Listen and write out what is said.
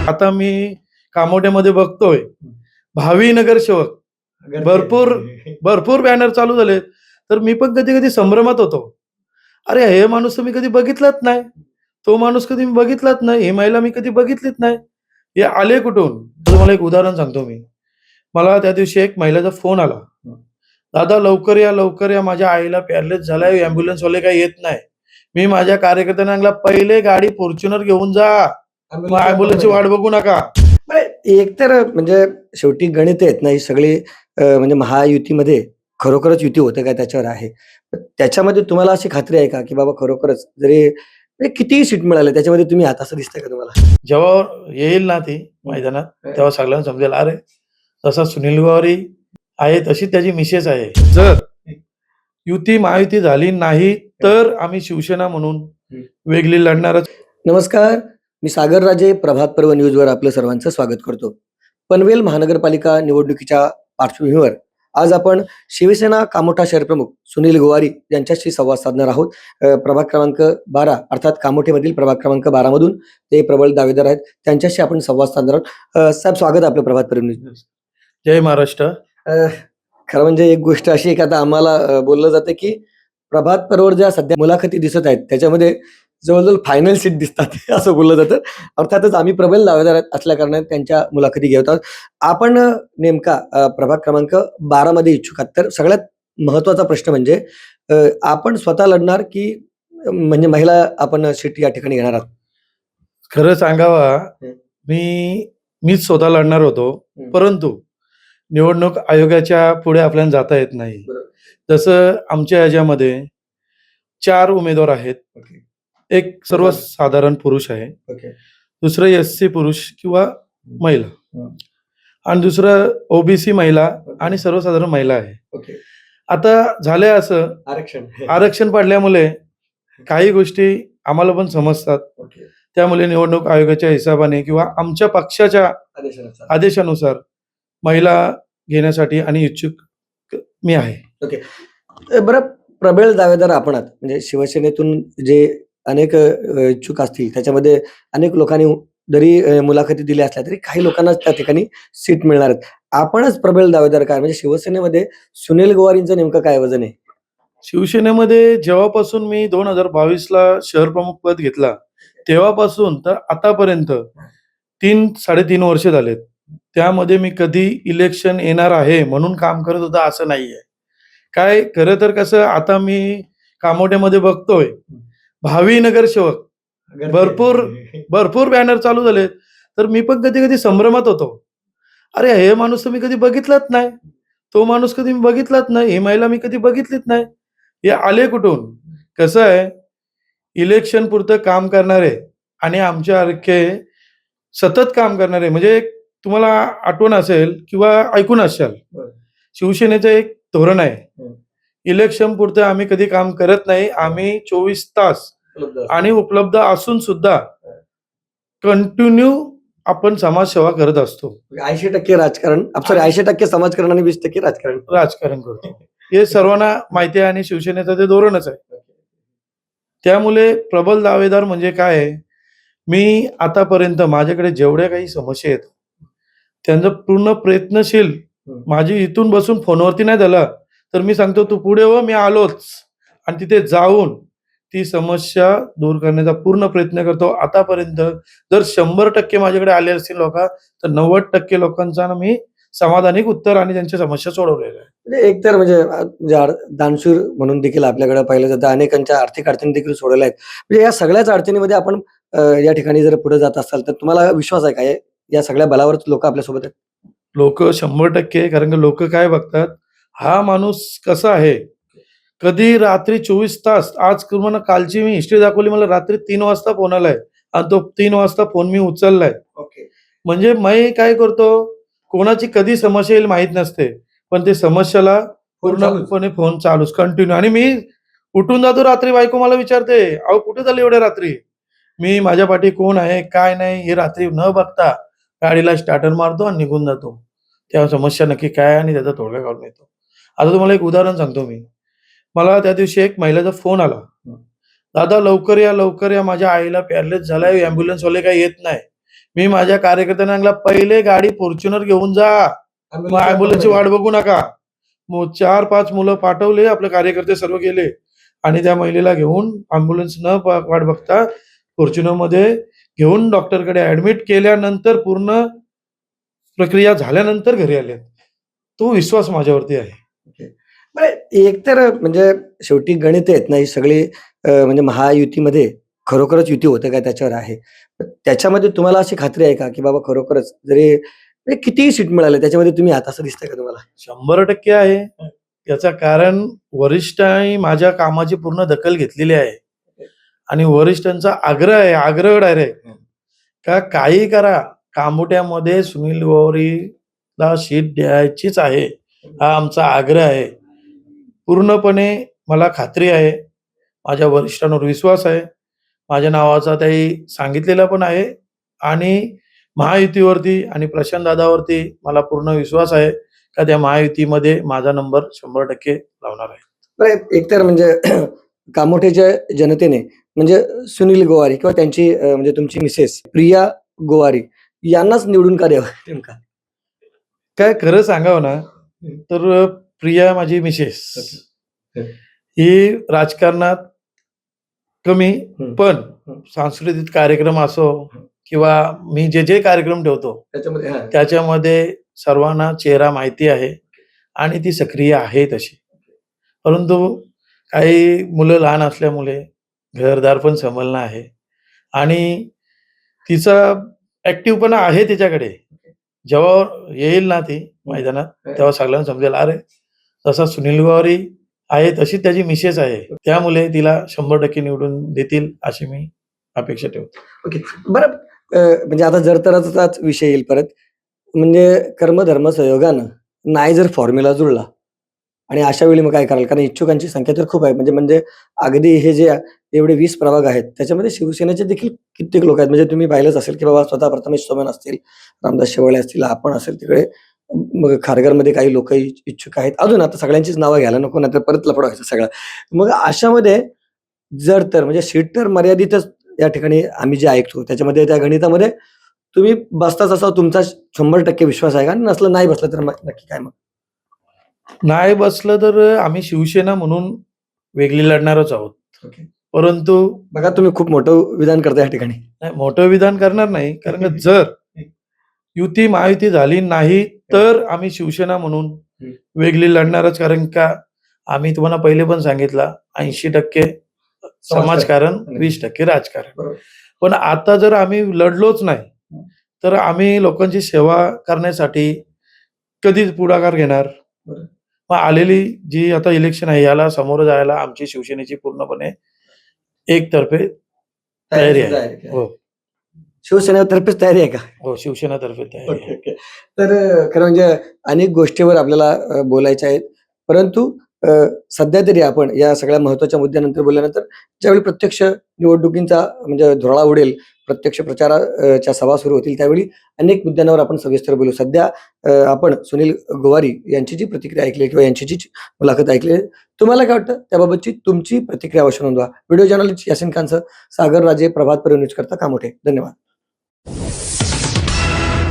आता मी कामोठ्यामध्ये बघतोय भावी नगरसेवक भरपूर भरपूर बॅनर चालू झाले. तर मी पण कधी कधी संभ्रमात होतो. अरे हे माणूस तर मी कधी बघितलाच नाही, तो माणूस कधी मी बघितलाच नाही, ही महिला मी कधी बघितलीच नाही, हे आले कुठून? तर तुम्हाला एक उदाहरण सांगतो मी. मला त्या दिवशी एक महिलेचा फोन आला, दादा लवकर या माझ्या आईला पॅरलेस झालाय, ॲम्ब्युलन्स वाले काही येत नाही. मी माझ्या कार्यकर्त्यांना सांगितलं, पहिले गाडी फॉर्च्युनर घेऊन जा, ॲम्ब्युलन्सची वाट बघू नका. एक तर म्हणजे शेवटी गणित आहेत ना ही सगळी, म्हणजे महायुतीमध्ये खरोखरच युती होते काय त्याच्यावर आहे. त्याच्यामध्ये तुम्हाला अशी खात्री आहे का की बाबा खरोखरच जरी म्हणजे कितीही सीट मिळाले त्याच्यामध्ये तुम्ही आहात असं दिसतंय का तुम्हाला? जेव्हा येईल ना ती मैदानात तेव्हा सगळ्यांना समजेल, अरे तसा सुनील गवारी आहे तशी त्याची मिसेस आहे. जर युती महायुती झाली नाही तर आम्ही शिवसेना म्हणून वेगळी लढणारच. नमस्कार, मी सागर राजे, प्रभात पर्व न्यूजवर आपलं सर्वांचं स्वागत करतो. पनवेल महानगरपालिका निवडणुकीच्या पार्श्वभूमीवर आज आपण शिवसेना कामोठा शहरप्रमुख सुनील गोवारी यांच्याशी संवाद साधणार आहोत. प्रभाग क्रमांक 12 अर्थात कामोठेमधील प्रभाग क्रमांक 12 मधून ते प्रबळ दावेदार आहेत. त्यांच्याशी आपण संवाद साधणार आहोत. साहेब स्वागत आपलं प्रभात पर्व न्यूज. जय महाराष्ट्र. खरं म्हणजे एक गोष्ट अशी आहे की आता आम्हाला बोललं जातं की प्रभात पर्ववर ज्या सध्या मुलाखती दिसत आहेत त्याच्यामध्ये जवळजवळ फायनल सीट दिसतात असं बोललं जातं. अर्थातच आम्ही प्रबल दावेदार असल्या कारणाने त्यांच्या मुलाखती घेत आहोत. आपण नेमका प्रभाग क्रमांक 12 मध्ये इच्छुक आहात. तर सगळ्यात महत्वाचा प्रश्न म्हणजे आपण स्वतः लढणार की म्हणजे महिला आपण सीट या ठिकाणी घेणार आहात? खरं सांगावा, मीच स्वतः लढणार होतो, परंतु निवडणूक आयोगाच्या पुढे आपल्याला जाता येत नाही. जसं आमच्या ह्याच्यामध्ये 4 उमेदवार आहेत. एक सर्वसाधारण पुरुष आहे, दुसरं SC पुरुष किंवा महिला, आणि दुसरं OBC महिला आणि सर्वसाधारण महिला आहे. आता झालंय असं, आरक्षण पडल्यामुळे काही गोष्टी आम्हाला पण समजतात. त्यामुळे निवडणूक आयोगाच्या हिशोबाने किंवा आमच्या पक्षाच्या आदेशानुसार महिला घेण्यासाठी आणि इच्छुक मी आहे. बरं, प्रबळ दावेदार आपण आहात. म्हणजे शिवसेनेतून जे अनेक इच्छुक असतील त्याच्यामध्ये अनेक लोकांनी जरी मुलाखती दिल्या असल्या तरी काही लोकांना त्या ठिकाणी सीट मिळणार आहेत. आपणच प्रबळ दावेदार काय? म्हणजे शिवसेनेमध्ये सुनील गोवारींचं नेमकं काय वजन आहे? शिवसेनेमध्ये जेव्हापासून मी 2022ला शहर प्रमुख पद घेतला तेव्हापासून तर आतापर्यंत 3-3.5 वर्ष झालेत. त्यामध्ये मी कधी इलेक्शन येणार आहे म्हणून काम करत होता असं नाहीये. काय खरं तर कसं, आता मी कामोठ्यामध्ये बघतोय भावी नगरसेवक भरपूर बॅनर चालू झाले. तर मी पण कधी कधी संभ्रमात होतो. अरे हे माणूस तर मी कधी बघितलाच नाही, तो माणूस कधी मी बघितलाच नाही, ही महिला मी कधी बघितलीच नाही, हे आले कुठून? कसं आहे, इलेक्शन पुरतं काम करणारे आणि आमच्यासारखे सतत काम करणारे, म्हणजे तुम्हाला आठवण असेल किंवा ऐकून असाल, शिवसेनेचं एक धोरण आहे, इलेक्शन पुरतं आम्ही कधी काम करत नाही. आम्ही 24 तास आणि उपलब्ध असून सुद्धा कंटिन्यू आपण समाजसेवा करत असतो. 80% राजकारण, सॉरी 80% समाजकारण आणि 20% राजकारण करतो. हे सर्वांना माहिती आहे आणि शिवसेनेचं ते धोरणच आहे. त्यामुळे प्रबल दावेदार म्हणजे काय आहे, मी आतापर्यंत माझ्याकडे जेवढ्या काही समस्या आहेत त्यांचा पूर्ण प्रयत्नशील, माझी इथून बसून फोनवरती नाही झाला तर मी सांगतो तू पुढे हो, मी आलोच, आणि तिथे जाऊन ती समस्या दूर करण्याचा पूर्ण प्रयत्न करतो. आतापर्यंत जर 100% माझ्याकडे आले असतील लोक तर 90% लोकांचा मी समाधानिक उत्तर आणि त्यांच्या समस्या सोडवलेल्या आहे. म्हणजे एकतर म्हणजे दानशूर म्हणून देखील आपल्याकडे पाहिलं जातं, अनेकांच्या आर्थिक अडचणी देखील सोडवल्या आहेत. म्हणजे या सगळ्याच अडचणीमध्ये आपण या ठिकाणी जर पुढे जात असाल तर तुम्हाला विश्वास आहे का या सगळ्या बलावरच लोक आपल्यासोबत आहेत? लोक 100%, कारण की लोक काय बघतात, हा माणूस कसा आहे. कधी रात्री 24 तास, आज मला कालची मी हिस्ट्री दाखवली, मला रात्री 3 वाजता फोन आलाय आणि तो 3 वाजता फोन मी उचललाय. म्हणजे मी काय करतो, कोणाची कधी समस्या येईल माहित नसते, पण ते समस्याला पूर्णपणे फोन चालूच कंटिन्यू. आणि मी उठून जातो रात्री, बायको मला विचारते, अहो कुठे झाले एवढ्या रात्री? मी माझ्या पाठी कोण आहे काय नाही हे रात्री न बघता गाडीला स्टार्टर मारतो आणि निघून जातो. त्या समस्या नक्की काय आणि त्याचा तोडगा काढून येतो. आता तुम्हाला एक उदाहरण सांगतो मी. मला त्या दिवशी एक महिलेचा फोन आला, दादा लवकर या माझ्या आईला पॅरलाइज झालाय, ॲम्ब्युलन्सवाले काही येत नाही. मी माझ्या कार्यकर्त्यांना सांगितलं, "पहिले गाडी फॉर्च्युनर घेऊन जा. मग ॲम्ब्युलन्सची वाट बघू नका." मग 4-5 मुलं पाठवले, आपले कार्यकर्ते सर्व गेले आणि त्या महिलेला घेऊन ॲम्ब्युलन्स न वाट बघता फॉर्च्युनरमध्ये घेऊन डॉक्टरकडे ॲडमिट केल्यानंतर पूर्ण प्रक्रिया झाल्यानंतर घरी आले. तो विश्वास माझ्यावरती आहे. बरं एक तर म्हणजे शेवटी गणित आहेत ना ही सगळी म्हणजे महायुतीमध्ये खरोखरच युती होतं का त्याच्यावर आहे. पण त्याच्यामध्ये तुम्हाला अशी खात्री आहे का, की बाबा खरोखरच जरी म्हणजे कितीही सीट मिळाले त्याच्यामध्ये तुम्ही आहात असं दिसतंय का तुम्हाला? 100% आहे. याचं कारण वरिष्ठांनी माझ्या कामाची पूर्ण दखल घेतलेली आहे आणि वरिष्ठांचा आग्रह डायरेक्ट का काही करा, कामोठ्यामध्ये सुनील गवारीला सीट द्यायचीच आहे. हा आमचा आग्रह आहे. पूर्णपणे मला खात्री आहे. माझ्या वरिष्ठांवर विश्वास आहे. माझ्या नावाचा त्यांनी सांगितलेला पण आहे आणि महायुतीवरती आणि प्रशांत दादावरती मला पूर्ण विश्वास आहे का त्या महायुतीमध्ये माझा नंबर 100% लावणार आहे. बरं एकतर म्हणजे कामोठ्याच्या जनतेने म्हणजे सुनील गोवारी किंवा त्यांची म्हणजे तुमची मिसेस प्रिया गोवारी यांनाच निवडून का द्यावं नेमका? काय खरं सांगावं ना, तर प्रिया माझी मिसेस ही राजकारणात कमी, हं. पण हं. सांस्कृतिक कार्यक्रम असो किंवा मी जे कार्यक्रम ठेवतो त्याच्यामध्ये हां. त्याच्यामध्ये सर्वांना चेहरा माहिती आहे आणि ती सक्रिय आहे तशी. परंतु काही मुलं लहान असल्यामुळे घरदार पण सांभाळणं आहे आणि तिचा ॲक्टिव्हपणा आहे तिच्याकडे. जेव्हा येईल ना ती मैदानात, तेव्हा सगळ्यांना समजेल, अरे तसा सुनील गवारी आहे, तशी त्याची मिसेस आहे. त्यामुळे तिला 100% निवडून देतील अशी मी अपेक्षा ठेवतो. ओके. बरं म्हणजे आता जर तरचाच विषय येईल परत. म्हणजे कर्मधर्म संयोगानं नाही जर फॉर्म्युला जुळला आणि अशा वेळी मग काय कराल? कारण इच्छुकांची संख्या तर खूप आहे. म्हणजे म्हणजे अगदी हे जे एवढे 20 प्रभाग आहेत, त्याच्यामध्ये शिवसेनेचे देखील कित्येक लोक आहेत. म्हणजे तुम्ही पाहिलंच असेल, की बाबा स्वतः प्रथमेश सोमन असतील, रामदास शेवाळे असतील, आपण असेल तिकडे. मग खारघरमध्ये काही लोक इच्छुक आहेत. अजून आता सगळ्यांचीच नावं घ्यायला नको, नाहीतर परत लफडा व्हायचा सगळा. मग अशामध्ये जर तर म्हणजे सीट तर मर्यादितच या ठिकाणी आम्ही जे ऐकतो त्याच्यामध्ये त्या गणितामध्ये तुम्ही बसताच असा तुमचा 100% विश्वास आहे का? आणि नसलं नाही बसलं तर मग नक्की काय मग? नाही बसलं तर आम्ही शिवसेना म्हणून वेगळी लढणारच आहोत. ओके. परंतु बघा तुम्ही खूप मोठं विधान करता या ठिकाणी. नाही, मोठं विधान करणार नाही. कारण का जर युती महायुती झाली नाही, तर आम्ही शिवसेना म्हणून वेगळी लढणारच. कारण का आम्ही तुम्हाला पहिले पण सांगितलं 80% समाजकारण, 20% राजकारण. बरोबर. पण आता जर आम्ही लढलोच नाही, तर आम्ही लोकांची सेवा करण्यासाठी कधी पुढाकार घेणार? बरोबर. मग आलेली जी आता इलेक्शन आहे याला सामोरं जायला आमची शिवसेनेची पूर्णपणे एकतर्फे तयारी आहे. हो, शिवसेनेतर्फेच तयारी आहे का? हो, शिवसेनेतर्फे तयारी ओके, आहे. ओके. तर खरं म्हणजे अनेक गोष्टीवर आपल्याला बोलायच्या आहेत. परंतु सध्या तरी आपण या सगळ्या महत्त्वाच्या मुद्द्यानंतर बोलल्यानंतर ज्यावेळी प्रत्यक्ष निवडणुकींचा म्हणजे धुरळा उडेल, प्रत्यक्ष च्या सभा सुरू होतील त्यावेळी अनेक मुद्द्यांवर आपण सविस्तर बोलू. सध्या आपण सुनील गोवारी यांची जी प्रतिक्रिया ऐकली किंवा यांची जी मुलाखत ऐकली आहे, तुम्हाला काय वाटतं त्याबाबतची तुमची प्रतिक्रिया अवश्य नोंदवा. व्हिडिओ जर्नलिस्ट यासिन खानसह सागर राजे, प्रभात पर्व न्यूज करता कामोठे. धन्यवाद.